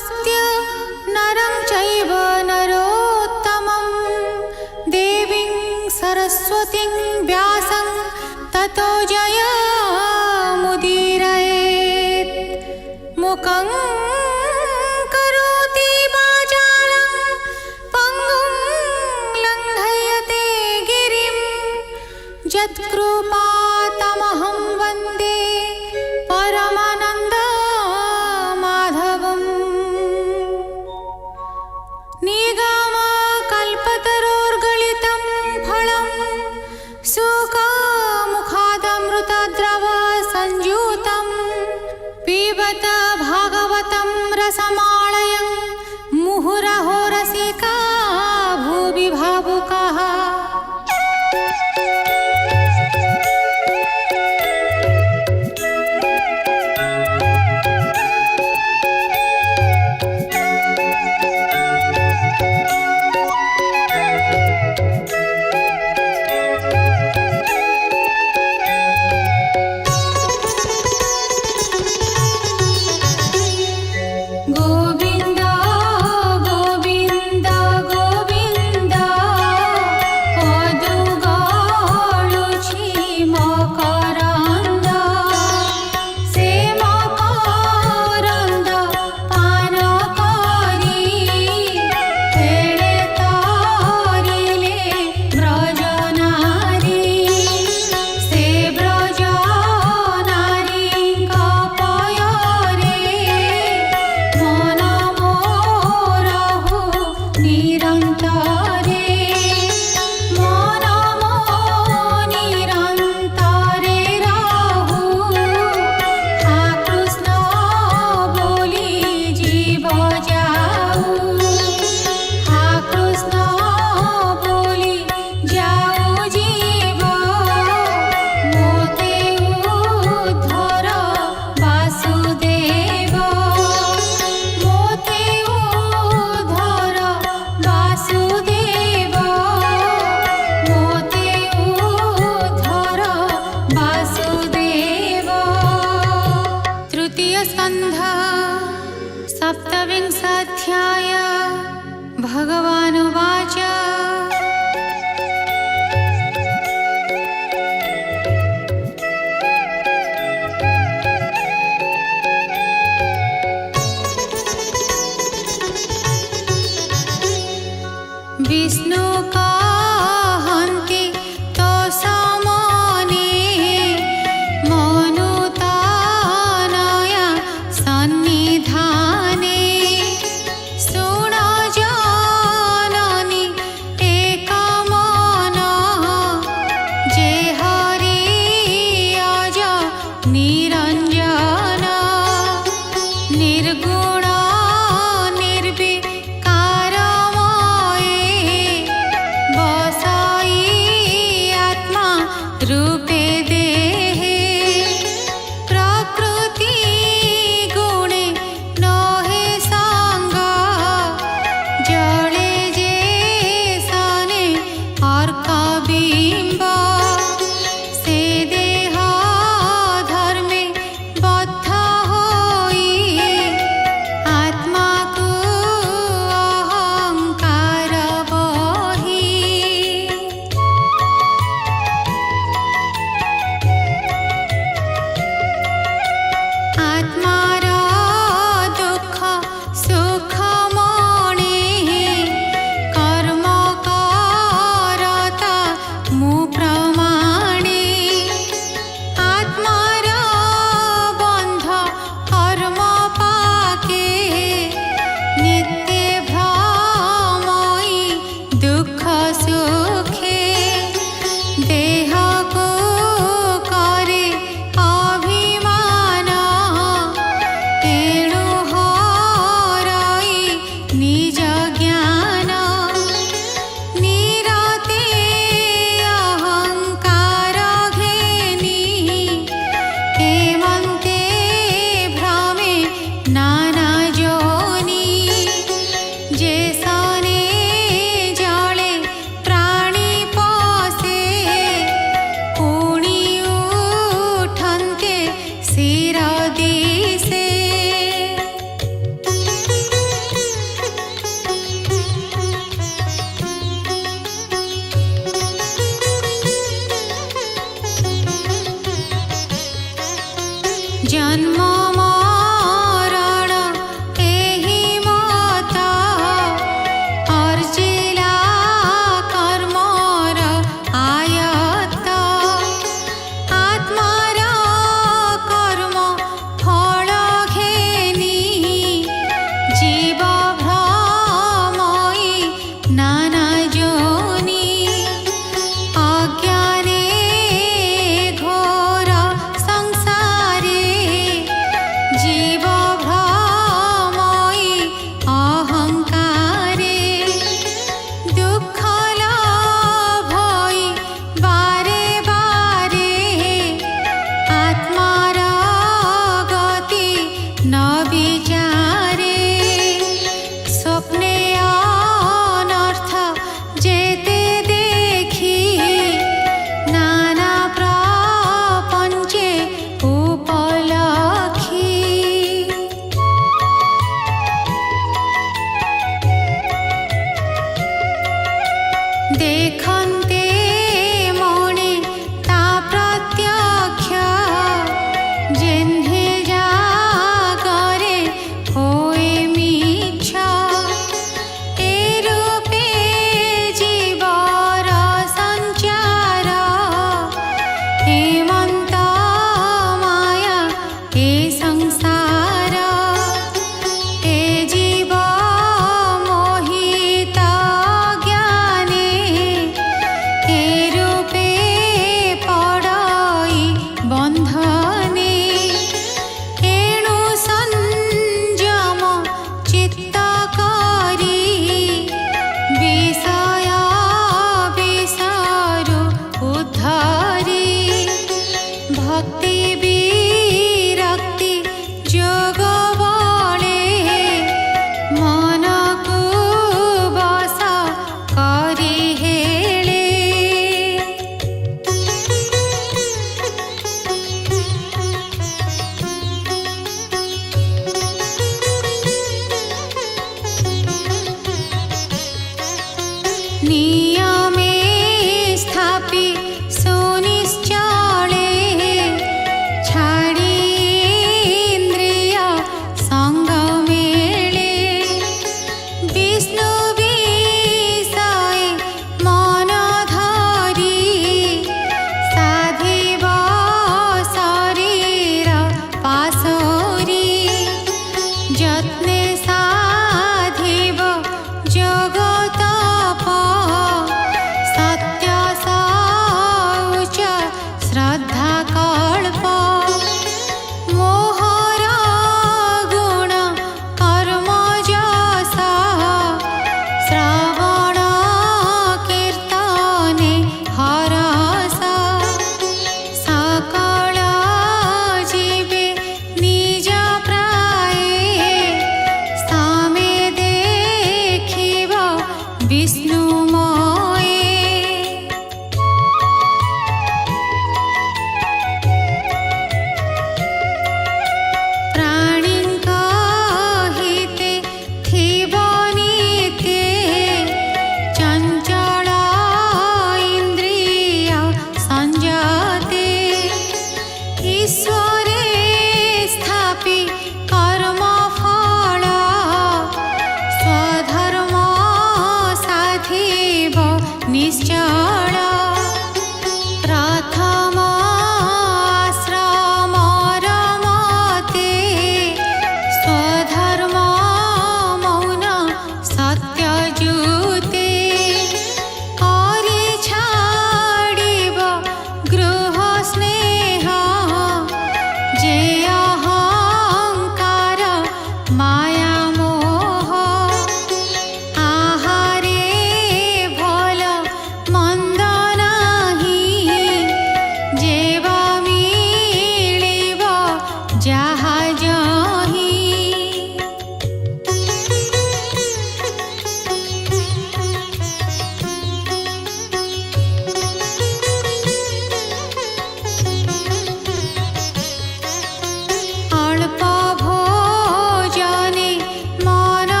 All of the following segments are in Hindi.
नमस्कृत्य नरं चैव नरोत्तमं देवीं सरस्वतीं व्यासं ततो जयमुदीरयेत्। मुखं करोति वाचालं पङ्गुं लङ्घयते गिरिं यत्कृपातमहं वन्दे परमानन्दमाधवम्। निगमकल्पतरोर्गलितं फलं सुखमुखादमृतद्रव संयुतं पिबत भागवतं रसमालयं मुहुरहो रसिका भुवि भावुकाः। गोविन्द गोविन्द गोविन्द पदुगळुछि मकरन्द से मकरन्द पान करि फेळे तरिले ब्रजनारी से ब्रजनारीଙ୍କ पୟରେ मन मोरहु निरन्तरे मन निरन्तरे रहु हा कृष्ण बोली जीव जाऊ हा कृष्ण बोली जाऊ जीव मोते उद्धर वासुदेव मोते उद्धर वासुदेव मोते उद्धर वासुदेव। तृतीय स्कन्ध सप्तविंशाध्याय। भगवानुवाच विष्णु कहन्ति तो समने मनुतानया सन्निधाने शृण जननि एक मनः जे हरि अज निरञ्जन निर्गुण निर्विकारमये बसाई आत्मा रूपे देहे प्रकृति गुणे नहे संग जले जे सने अर्कबिम्ब से देह धर्मे बद्ध होई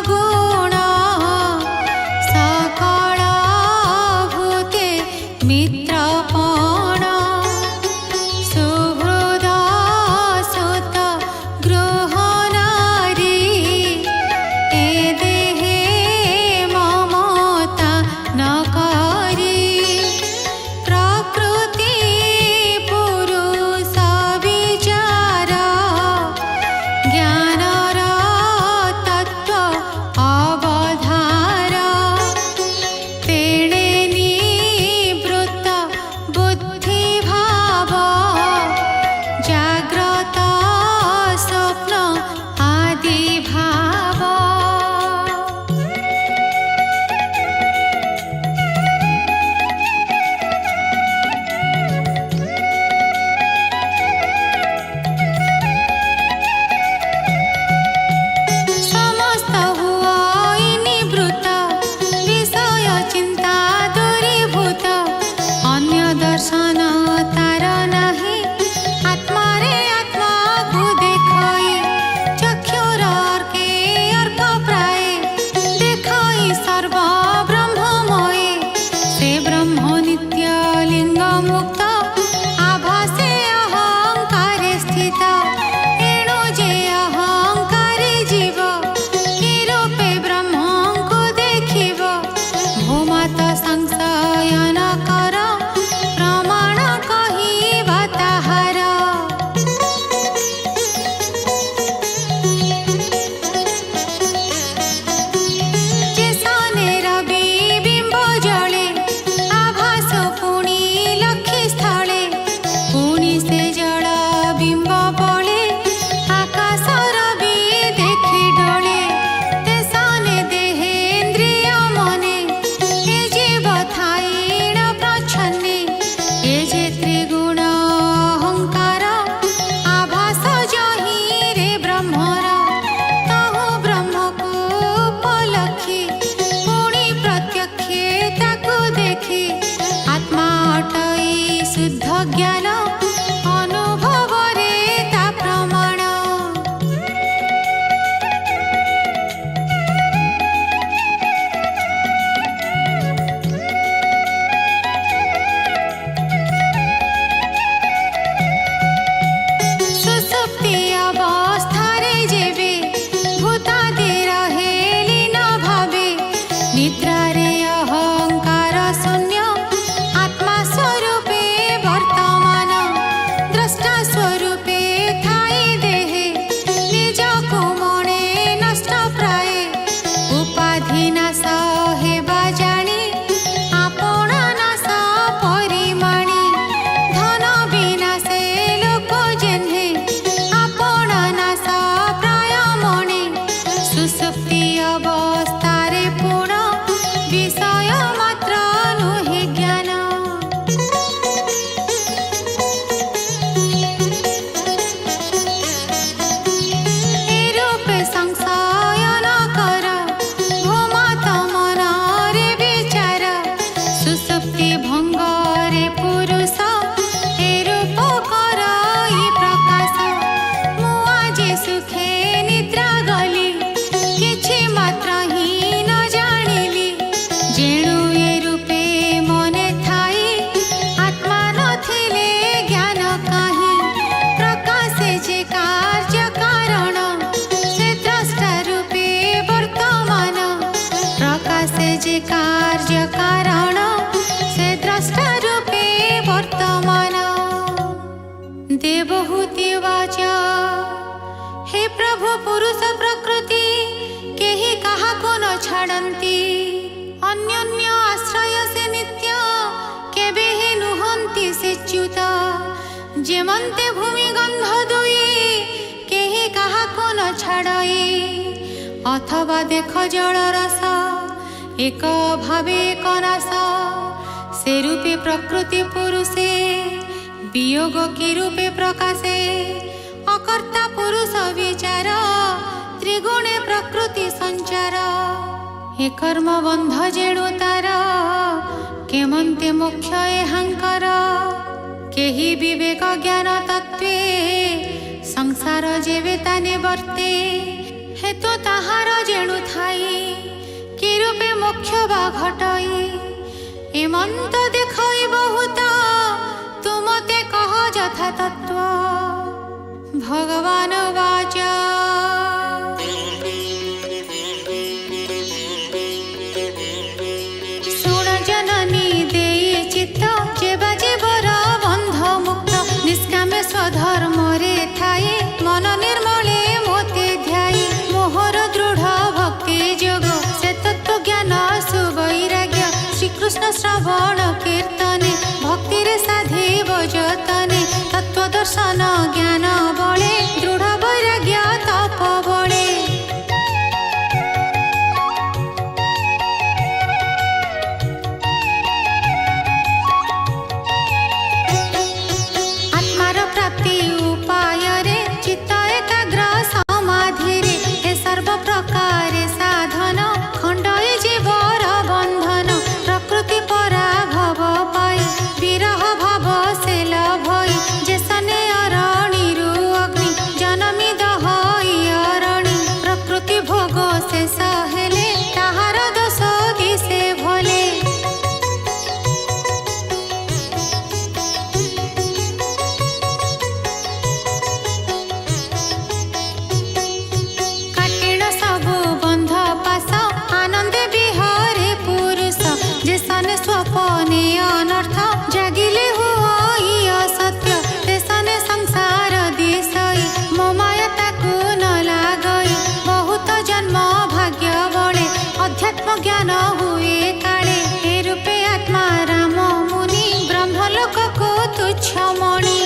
गुण सकल भूते मित्रपण सुहृद सुत गृहनारी ए देहे ममता न करी प्रकृति पुरुष विचार ज्ञानर तत्व अवधार तेणे निवृत्त बुद्धि भाव जाग्रत स्वप्न आदि भाव समस्त हुआ निवृत्त विषय चिंता दूरीभूत अन्य दर्शन तार नाही आत्मा रे आत्मा को देखई चक्षुर अर्के अर्क प्राय देखई सर्व ब्रह्ममय से ब्रह्म नित्य लिंग मुक्त आभासे अहंकारे स्थित एणु जे अहंकारे जीव कि रूपे ब्रह्म को देखिब भूमत संशयन कर प्रमाण कहिबा ताहार जेसने रवि बिंब जले आभास पुणी लक्षी स्थले पुणी से जल बिंब बले आकाश रवि देखि डोले तेसने देहेन्द्रिय मने ए जीव थाइण प्रच्छन्ने ए जे त्रिगुण अहंकार आभास जहि रे ब्रह्मर तहु ब्रह्म को उपलक्षी पुणी प्रत्यक्षे ताकु देखी आत्मा अटई शुद्ध ज्ञान अनुभव रे ता प्रमाण सुसुप्ति अवस्थारे जेबे भूतादि रहे लीन भावे निद्रारे अहंकार शून्य आत्मा स्वरूपे वर्तमान द्रष्टा स्वरूपे थाई देहे निज को मणे नष्ट प्राय उपाधि नाश हेबा जानी आपण नाश परिमाणी धन विनाशे लोक जेन्हे आपण नाश प्राय मणे सुसुप्ति अवस्थारे पूर्ण विषय मात्र नुहे ज्ञान ए रूपे संशयन कर भूमत मन रे विचार सुसुप्ति भंग रे पुरुष ए रूप करई प्रकाश मुआ जे सुखे निद्रा गली किछि मात्र ही न जानिली जेणु ए रूपे मने थाई आत्मा नथिले ज्ञान काहि प्रकाशे जे कार्य कारण से द्रष्टा रूपे वर्तमान प्रकाशे जे कार्य कारण से द्रष्टा रूपे वर्तमान देवहूति वाच हे प्रभु पुरुष प्रकृति केहि काहाको न छाड़न्ति अन्योन्य आश्रय से नित्य केबे ही नुहन्ति से च्युत जेमन्ते भूमि गंध दुई केहि काहाको न छाड़ई अथवा देख जल रस एक भावे एक नाश से रूपे प्रकृति पुरुषे वियोग की रूपे प्रकाशे अकर्ता पुरुष विचार त्रिगुणे प्रकृति संचार हे कर्म बंध जेणु तार केमंते मोक्ष एहांकर केही विवेक ज्ञान तत्वे संसार जेवे ताने वर्ते हेतु ताहार जेणु थाई कि रूपे मोक्ष बा घटाई एमंत देखई बहुत तुमते कह यथा तत्व भगवान वाचा सुण जननी देई चित्त जेबा जीवर बंध मुक्त निष्कामे स्वधर्म रे थाई मन निर्मले मोते ध्याई मोहर दृढ़ भक्ति जोग से तत्व ज्ञान सुवैराग्य श्रीकृष्ण श्रवण कीर्तने भक्ति रे साधे बजतने तत्व दर्शन ज्ञान बळे दृढ़ वैराग्य तप बळे आत्मार प्राप्ति उपाय रे चित्त एकाग्र समाधि रे हे सर्व प्रकार साधन खंडय जीवर बंधन प्रकृति पराभव पाई विरह भाव से लभई जेसने अरणिरु अग्नि जनमी दहई अरणि प्रकृति भोग से सहेले ताहार दोष दिसे भले काटिण सबु बंध पास आनंद विहरे पुरुष जेसने स्वपने अनर्थ जागिले हुई असत्य तेसने संसार दिशई मोमाया ताकु न लागई बहुत जन्म भाग्य बळे अध्यात्म ज्ञान हुए काले हे रूपे आत्मा राम मुनि ब्रह्मलोक को तुच्छ मणि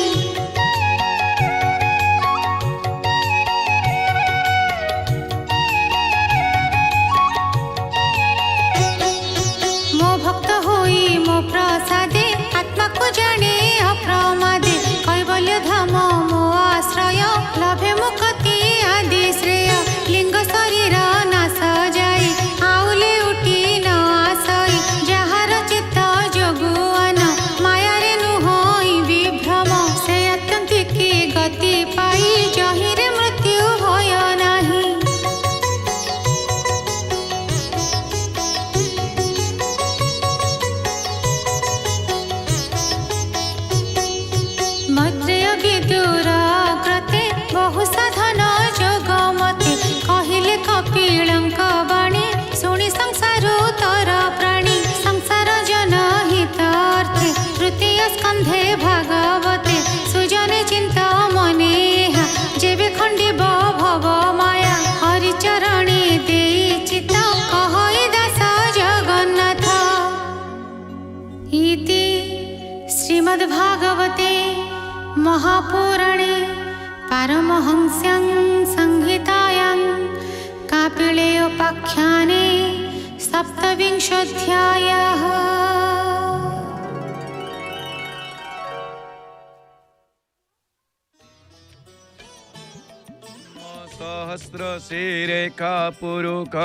मो भक्त होई मो प्रसादे आत्मा को जाने अप्रमादे कैवल्य धाम मो आश्रय लभे मुक्ति आदि श्रेय लिंग शरीर नाश जाई आउले उठी न आसई जहार चित्त जोगुआन माया रे नुहई विभ्रम से अत्यंतिक गति पाई जहिरे मृत्यु भय नाही मैत्रेय विदुर कृते बहु साधन जोगमते कहिले कपिलंक वाणी शुणी संसार तर प्राणी संसार जनहितार्थे तृतीय स्कंधे भागवते सुजने चिंता मने जेबे खंडिब भव माया हरिचरणे देई चित्त कहई दास जगन्नाथ इति श्रीमद्भागवते महापुराणे पारमहंस्यां संहितायां कापिलेयोपाख्याने सप्तविंशोऽध्यायः। सहस्रशीरेखा पुरुष